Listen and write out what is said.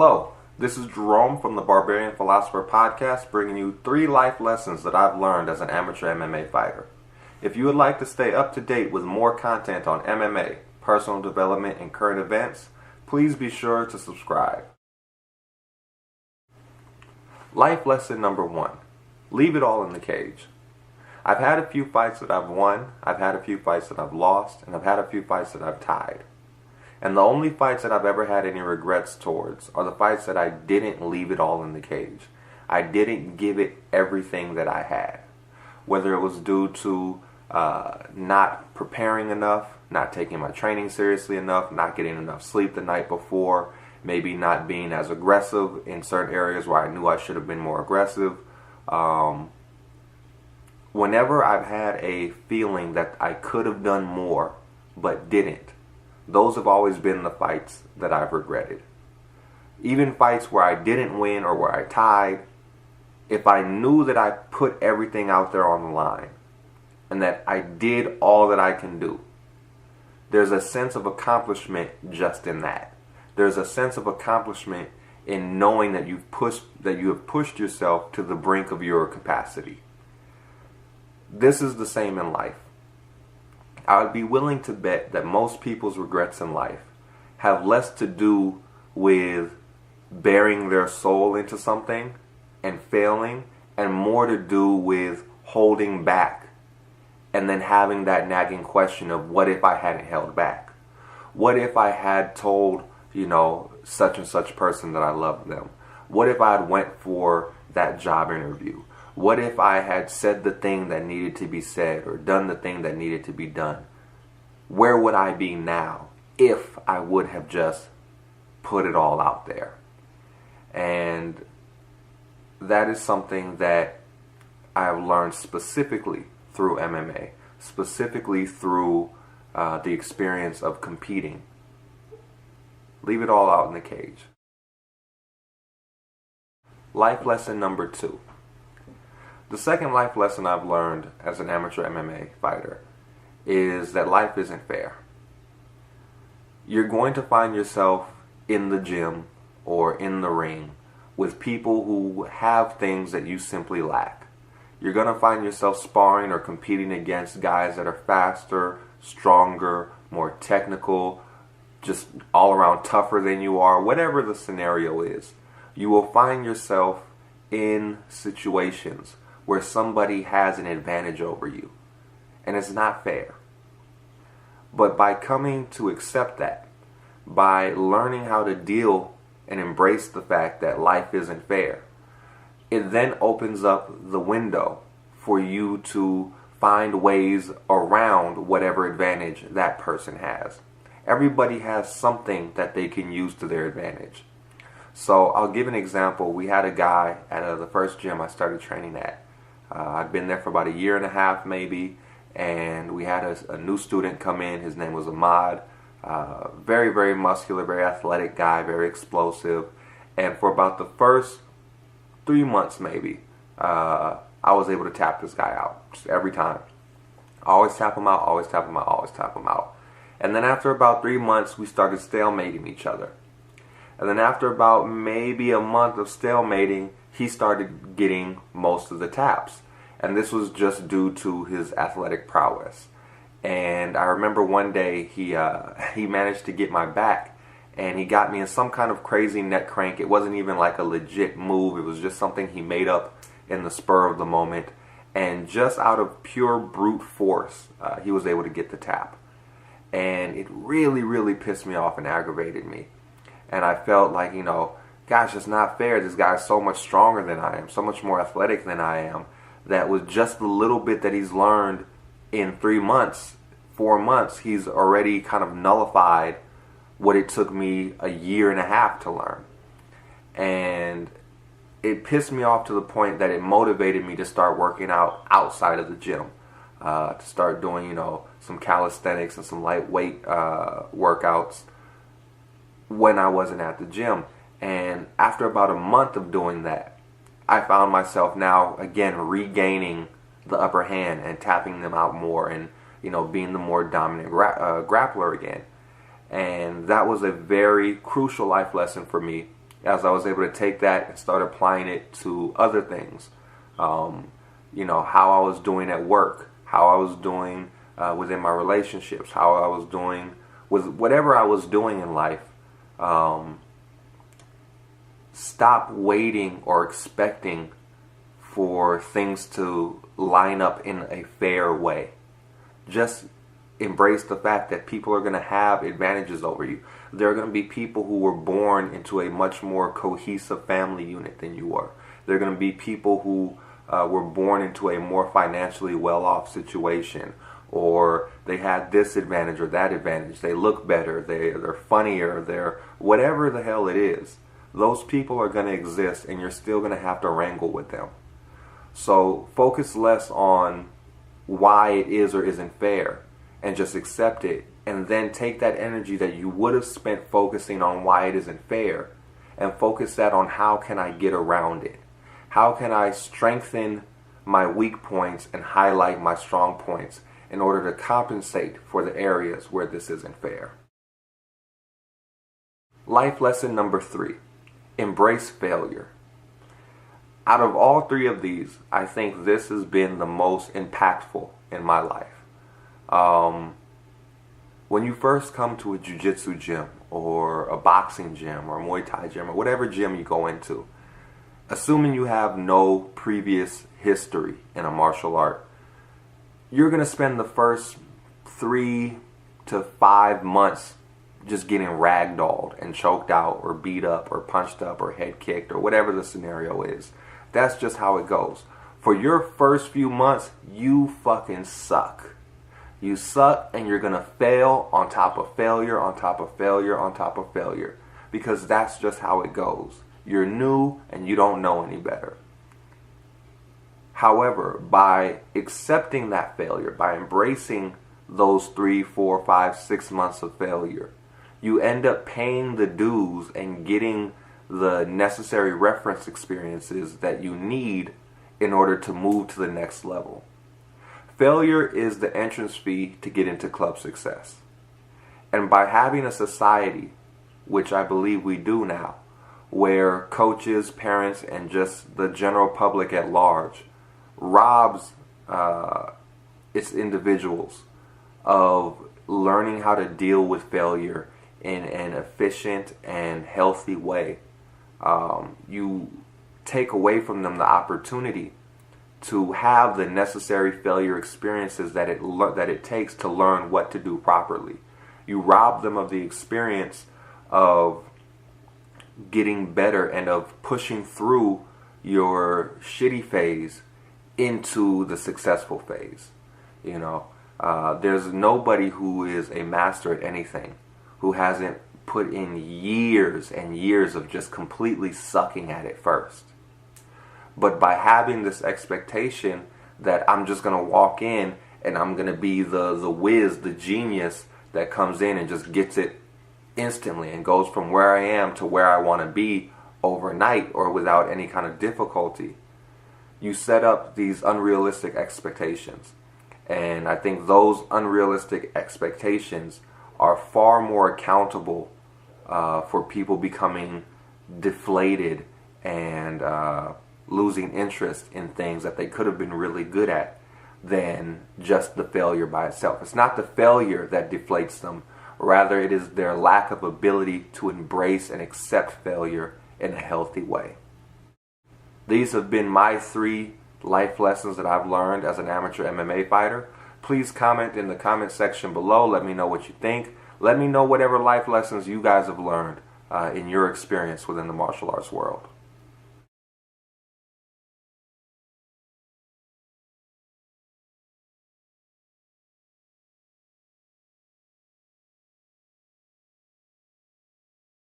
Hello, this is Jerome from the Barbarian Philosopher podcast, bringing you 3 life lessons that I've learned as an amateur MMA fighter. If you would like to stay up to date with more content on MMA, personal development, and current events, please be sure to subscribe. Life lesson number 1. Leave it all in the cage. I've had a few fights that I've won, I've had a few fights that I've lost, and I've had a few fights that I've tied. And the only fights that I've ever had any regrets towards are the fights that I didn't leave it all in the cage. I didn't give it everything that I had. Whether it was due to not preparing enough, not taking my training seriously enough, not getting enough sleep the night before, maybe not being as aggressive in certain areas where I knew I should have been more aggressive. Whenever I've had a feeling that I could have done more but didn't, those have always been the fights that I've regretted. Even fights where I didn't win or where I tied, if I knew that I put everything out there on the line and that I did all that I can do, there's a sense of accomplishment just in that. There's a sense of accomplishment in knowing that you have pushed yourself to the brink of your capacity. This is the same in life. I would be willing to bet that most people's regrets in life have less to do with bearing their soul into something and failing, and more to do with holding back and then having that nagging question of, what if I hadn't held back? What if I had told, such and such person that I loved them? What if I had went for that job interview? What if I had said the thing that needed to be said or done the thing that needed to be done? Where would I be now if I would have just put it all out there? And that is something that I have learned specifically through MMA, specifically through the experience of competing. Leave it all out in the cage. Life lesson number 2. The second life lesson I've learned as an amateur MMA fighter is that life isn't fair. You're going to find yourself in the gym or in the ring with people who have things that you simply lack. You're going to find yourself sparring or competing against guys that are faster, stronger, more technical, just all around tougher than you are. Whatever the scenario is, you will find yourself in situations where somebody has an advantage over you. And it's not fair. But by coming to accept that, by learning how to deal and embrace the fact that life isn't fair, it then opens up the window for you to find ways around whatever advantage that person has. Everybody has something that they can use to their advantage. So I'll give an example. We had a guy at the first gym I started training at. I'd been there for about 1.5 years maybe, and we had a new student come in. His name was Ahmad. Very, very muscular, very athletic guy, very explosive. And for about the first 3 months maybe, I was able to tap this guy out just every time. Always tap him out, always tap him out, always tap him out. And then after about 3 months, we started stalemating each other. And then after about maybe a month of stalemating, he started getting most of the taps. And this was just due to his athletic prowess. And I remember one day he managed to get my back, and he got me in some kind of crazy neck crank. It wasn't even like a legit move. It was just something he made up in the spur of the moment. And just out of pure brute force, he was able to get the tap. And it really, really pissed me off and aggravated me. And I felt like, gosh, it's not fair. This guy's so much stronger than I am, so much more athletic than I am, that with just the little bit that he's learned in 3 months, 4 months, he's already kind of nullified what it took me 1.5 years to learn. And it pissed me off to the point that it motivated me to start working out outside of the gym, to start doing, some calisthenics and some lightweight workouts when I wasn't at the gym. And after about a month of doing that, I found myself now again regaining the upper hand and tapping them out more, and being the more dominant grappler again. And that was a very crucial life lesson for me as I was able to take that and start applying it to other things. How I was doing at work, how I was doing within my relationships, how I was doing with whatever I was doing in life. Stop waiting or expecting for things to line up in a fair way. Just embrace the fact that people are going to have advantages over you. There are going to be people who were born into a much more cohesive family unit than you were. There are going to be people who were born into a more financially well-off situation, or they had this advantage or that advantage. They look better, they're funnier, they're whatever the hell it is. Those people are going to exist, and you're still going to have to wrangle with them. So focus less on why it is or isn't fair, and just accept it, and then take that energy that you would have spent focusing on why it isn't fair and focus that on how can I get around it. How can I strengthen my weak points and highlight my strong points in order to compensate for the areas where this isn't fair. Life lesson number 3, embrace failure. Out of all 3 of these, I think this has been the most impactful in my life. When you first come to a jiu-jitsu gym or a boxing gym or a Muay Thai gym or whatever gym you go into, assuming you have no previous history in a martial art, you're going to spend the first 3 to 5 months just getting ragdolled and choked out or beat up or punched up or head kicked or whatever the scenario is. That's just how it goes. For your first few months, you fucking suck. You suck, and you're going to fail on top of failure, on top of failure, on top of failure. Because that's just how it goes. You're new, and you don't know any better. However, by accepting that failure, by embracing those 3, 4, 5, 6 months of failure, you end up paying the dues and getting the necessary reference experiences that you need in order to move to the next level. Failure is the entrance fee to get into club success. And by having a society, which I believe we do now, where coaches, parents, and just the general public at large robs its individuals of learning how to deal with failure in an efficient and healthy way, you take away from them the opportunity to have the necessary failure experiences that it takes to learn what to do properly. You rob them of the experience of getting better and of pushing through your shitty phase into the successful phase. There's nobody who is a master at anything who hasn't put in years and years of just completely sucking at it first. But by having this expectation that I'm just going to walk in and I'm going to be the whiz, the genius that comes in and just gets it instantly and goes from where I am to where I want to be overnight or without any kind of difficulty, you set up these unrealistic expectations. And I think those unrealistic expectations are far more accountable for people becoming deflated and losing interest in things that they could have been really good at than just the failure by itself. It's not the failure that deflates them. Rather, it is their lack of ability to embrace and accept failure in a healthy way. These have been my 3 life lessons that I've learned as an amateur MMA fighter. Please comment in the comment section below. Let me know what you think. Let me know whatever life lessons you guys have learned in your experience within the martial arts world.